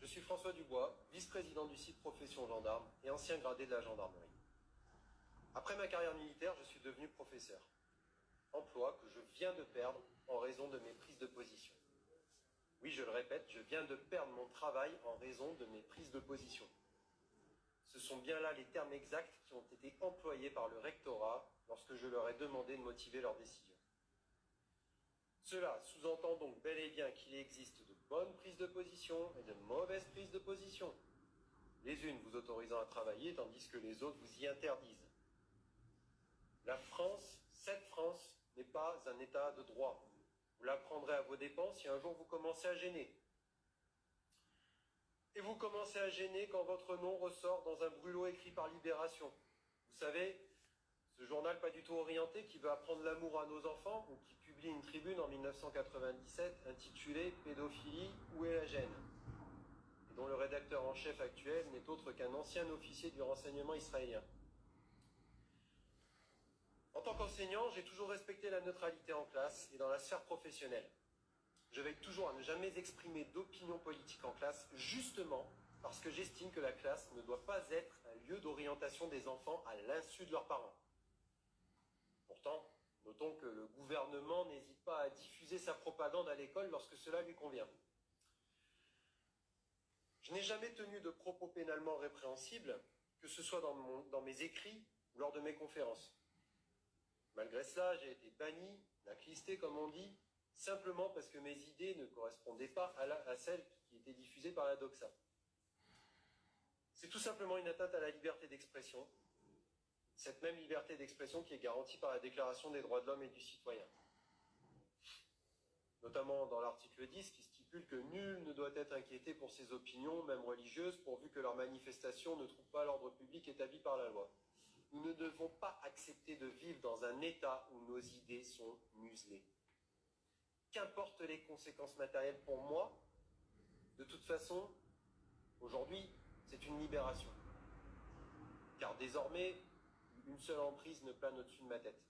Je suis François Dubois, vice-président du site Profession Gendarme et ancien gradé de la gendarmerie. Après ma carrière militaire, je suis devenu professeur. Emploi que je viens de perdre en raison de mes prises de position. Oui, je le répète, je viens de perdre mon travail en raison de mes prises de position. Ce sont bien là les termes exacts qui ont été employés par le rectorat lorsque je leur ai demandé de motiver leur décision. Cela sous-entend donc bel et bien qu'il existe de bonnes prises de position et de mauvaises prises de position. Les unes vous autorisant à travailler tandis que les autres vous y interdisent. La France, cette France, n'est pas un état de droit. Vous l'apprendrez à vos dépens si un jour vous commencez à gêner. Et vous commencez à gêner quand votre nom ressort dans un brûlot écrit par Libération. Vous savez, ce journal pas du tout orienté qui veut apprendre l'amour à nos enfants ou qui publie une tribune en 1997 intitulée « Pédophilie, où est la gêne ?» et dont le rédacteur en chef actuel n'est autre qu'un ancien officier du renseignement israélien. En tant qu'enseignant, j'ai toujours respecté la neutralité en classe et dans la sphère professionnelle. Je veille toujours à ne jamais exprimer d'opinion politique en classe, justement parce que j'estime que la classe ne doit pas être un lieu d'orientation des enfants à l'insu de leurs parents. Pourtant, notons que le gouvernement n'hésite pas à diffuser sa propagande à l'école lorsque cela lui convient. Je n'ai jamais tenu de propos pénalement répréhensibles, que ce soit dans mes écrits ou lors de mes conférences. Malgré cela, j'ai été banni, blacklisté comme on dit, simplement parce que mes idées ne correspondaient pas à celles qui étaient diffusées par la doxa. C'est tout simplement une atteinte à la liberté d'expression, cette même liberté d'expression qui est garantie par la Déclaration des droits de l'homme et du citoyen. Notamment dans l'article 10 qui stipule que nul ne doit être inquiété pour ses opinions, même religieuses, pourvu que leurs manifestations ne trouvent pas l'ordre public établi par la loi. Nous ne devons pas accepter de vivre dans un état où nos idées sont muselées. Qu'importent les conséquences matérielles pour moi, de toute façon, aujourd'hui, c'est une libération. Car désormais, une seule emprise ne plane au-dessus de ma tête.